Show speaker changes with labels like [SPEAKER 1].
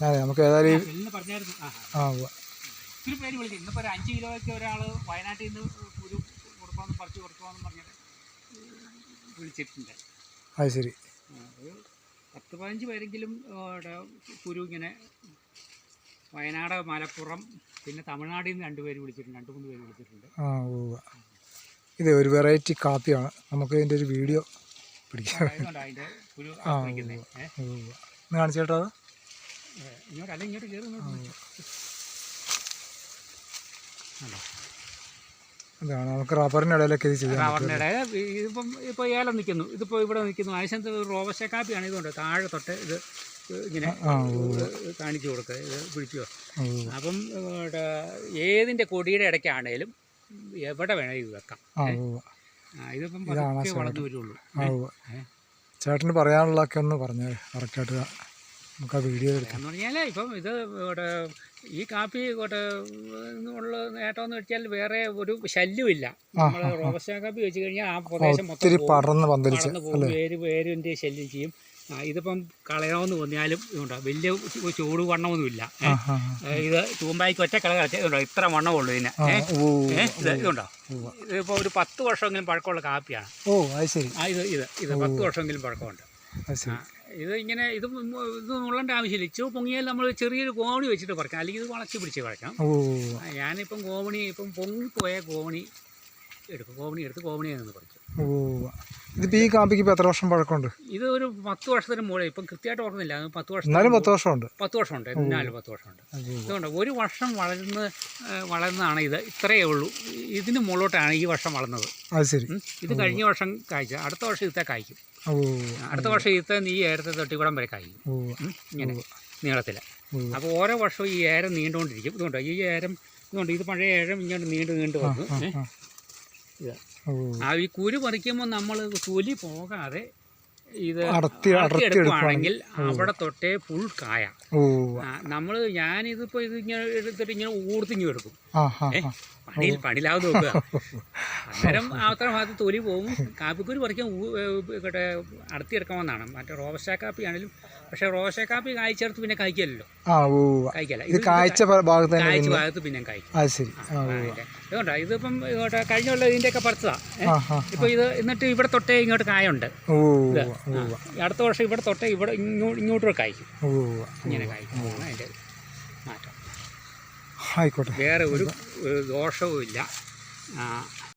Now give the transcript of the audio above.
[SPEAKER 1] അതെ നമുക്ക് ഏതായാലും
[SPEAKER 2] പറഞ്ഞായിരുന്നു.
[SPEAKER 1] ആ
[SPEAKER 2] ഒത്തിരി പേര് വിളിക്കും. ഇന്നിപ്പോൾ ഒരു 5 കിലോയ്ക്ക് ഒരാൾ വയനാട്ടിൽ നിന്ന് കുരു കൊടുക്കാമെന്ന് പറിച്ച് കൊടുക്കാമെന്ന് പറഞ്ഞിട്ട് വിളിച്ചിട്ടുണ്ട്.
[SPEAKER 1] അത് ശരി.
[SPEAKER 2] ഒരു 10-15 പേരെങ്കിലും കുരു ഇങ്ങനെ വയനാട്, മലപ്പുറം, പിന്നെ തമിഴ്നാട്ടിൽ നിന്ന് 2 പേര് വിളിച്ചിട്ടുണ്ട്, 2-3 പേര് വിളിച്ചിട്ടുണ്ട്.
[SPEAKER 1] ഇത് ഒരു വെറൈറ്റി കാപ്പിയാണ്. നമുക്ക് ഇതിൻ്റെ ഒരു വീഡിയോ പിടിക്കാം.
[SPEAKER 2] അതിൻ്റെ കുരു
[SPEAKER 1] കാണിച്ചു കേട്ടോ. അത്
[SPEAKER 2] ഇങ്ങോട്ടല്ല, ഇങ്ങോട്ട് കയറി
[SPEAKER 1] എന്താണ് നമുക്ക് റബ്ബറിൻ്റെ ഇടയിലൊക്കെ ഇത് ചെയ്യാം.
[SPEAKER 2] റബ്ബറിൻ്റെ ഇടയിൽ ഇപ്പോൾ ഏലം നിൽക്കുന്നു, ഇതിപ്പോൾ ഇവിടെ നിൽക്കുന്നു. ആവശ്യത്തെ റോബസ്റ്റ കാപ്പിയാണ്. ഇതുകൊണ്ട് താഴെ തൊട്ട് ഇത് ഇങ്ങനെ കാണിച്ചു കൊടുക്കുക, ഇത് പിടിച്ചോ. അപ്പം ഏതിൻ്റെ കൊടിയുടെ ഇടയ്ക്കാണേലും എവിടെ വേണമെങ്കിൽ ഇത് വെക്കാം. ഇതിപ്പം വളർന്നു വരുള്ളൂ.
[SPEAKER 1] ചേട്ടന് പറയാനുള്ളതൊക്കെ ഒന്ന് പറഞ്ഞേ കറക്റ്റായിട്ട് നമുക്ക് ആ വീഡിയോ എടുക്കാം.
[SPEAKER 2] എന്ന് പറഞ്ഞാൽ ഇപ്പം ഇത് ഇവിടെ ഈ കാപ്പി ഉള്ള നേട്ടമെന്ന് വെച്ചാൽ വേറെ ഒരു ശല്യമില്ല. നമ്മൾ റോബസ്റ്റ കാപ്പി വെച്ച് കഴിഞ്ഞാൽ ആ പ്രദേശം മൊത്തം
[SPEAKER 1] പടർന്ന് പോകും,
[SPEAKER 2] വേരിൻ്റെ ശല്യം ചെയ്യും. ഇതിപ്പം കളയണമെന്ന് തോന്നിയാലും ഇതുണ്ടോ, വലിയ ചൂട് വണ്ണമൊന്നുമില്ല. ഇത് തൂമ്പായിക്ക് ഒറ്റ കള കളിച്ചുണ്ടോ, ഇത്ര വണ്ണമുള്ളൂ ഇതിന്. ഇതുണ്ടോ, ഇതിപ്പോൾ ഒരു 10 വർഷമെങ്കിലും പഴക്കമുള്ള കാപ്പിയാണ്. ഇത് 10 വർഷമെങ്കിലും പഴക്കമുണ്ട്. ഇത് ഇങ്ങനെ ഇത് നുള്ളേണ്ട ആവശ്യമില്ല. ഇച്ചിരി പൊങ്ങിയാൽ നമ്മൾ ചെറിയൊരു ഗോവണി വെച്ചിട്ട് പറിക്കാം, അല്ലെങ്കിൽ ഇത് വളച്ച് പിടിച്ച് പറിക്കാം. ഞാനിപ്പം ഗോവണി പൊങ്ങിപ്പോയ ഗോവണി എടുത്ത് ഗോവണിയിൽ നിന്ന് പറിക്കും.
[SPEAKER 1] ഇതിപ്പോൾ ഈ കാപ്പിക്ക് ഇപ്പോൾ എത്ര വർഷം പഴക്കമുണ്ട്?
[SPEAKER 2] ഇത് ഒരു 10 വർഷത്തിന് മുകളിൽ. ഇപ്പം കൃത്യമായിട്ട് ഓർക്കുന്നില്ല. 10 വർഷം,
[SPEAKER 1] എന്നാലും 10 വർഷമുണ്ട്.
[SPEAKER 2] 10 വർഷമുണ്ട്, എന്നാലും 10 വർഷമുണ്ട്. ഇതുകൊണ്ട് ഒരു വർഷം വളർന്നതാണ് ഇത്. ഇത്രയേ ഉള്ളൂ. ഇതിന് മുകളിലോട്ടാണ് ഈ വർഷം വളർന്നത്.
[SPEAKER 1] അത് ശരി.
[SPEAKER 2] ഇത് കഴിഞ്ഞ വർഷം കായ്ച്ച, അടുത്ത വർഷം ഇത്തെ കായ്ക്കും. അടുത്ത വർഷം ഇത്തെ ഈ ഏരത്തെ തൊട്ടിക്കുടം വരെ കായ്ക്കും, ഇങ്ങനെ നീളത്തിൽ. അപ്പോൾ ഓരോ വർഷവും ഈ ഏരം നീണ്ടുകൊണ്ടിരിക്കും. ഇതുകൊണ്ട് ഈ ഏരം ഇതുകൊണ്ട് ഇത് പഴയ ഏരം ഇങ്ങോട്ട് നീണ്ടു വന്നു. ഈ കുരു പറിക്കുമ്പോൾ നമ്മൾ തൊലി പോകാതെ ഇത് അടർത്തിയെടുക്കുകയാണെങ്കിൽ അവിടെ തൊട്ടേ ഫുൾ കായ. ഞാനിതിപ്പോൾ ഇതിങ്ങനെ എടുത്തിട്ട് ഇങ്ങനെ ഊർത്തിങ്ങി എടുക്കും. പണിയിലാവുന്ന നോക്കുക. അന്നേരം അത്ര ഭാഗത്ത് തൊലി പോകും. കാപ്പിക്കുരു പറിക്കാൻ അടർത്തിയെടുക്കാമെന്നാണ്. മറ്റേ റോബസ്റ്റ കാപ്പി ആണെങ്കിലും. പക്ഷെ റോബസ്റ്റ കാപ്പി കായ്ച്ചെടുത്ത് പിന്നെ കായ്ക്കല്ലോ, കായ്ക്കല്ല. കായ്ച്ച ഭാഗത്ത് പിന്നെ കായ്ക്കും. അതുകൊണ്ടാ ഇതിപ്പം കഴിഞ്ഞ കൊല്ലം ഇതിൻ്റെയൊക്കെ പറിച്ചതാണ്. ഇപ്പൊ ഇത് എന്നിട്ട് ഇവിടെ തൊട്ടേ ഇങ്ങോട്ട് കായുണ്ട്. അടുത്ത വർഷം ഇവിടെ തൊട്ടേ ഇവിടെ ഇങ്ങോട്ട് കായ്ക്കും. ഇങ്ങനെ കായ്ക്കും. അതിൻ്റെ മാറ്റം.
[SPEAKER 1] ആയിക്കോട്ടെ,
[SPEAKER 2] വേറെ ഒരു ദോഷവും ഇല്ല.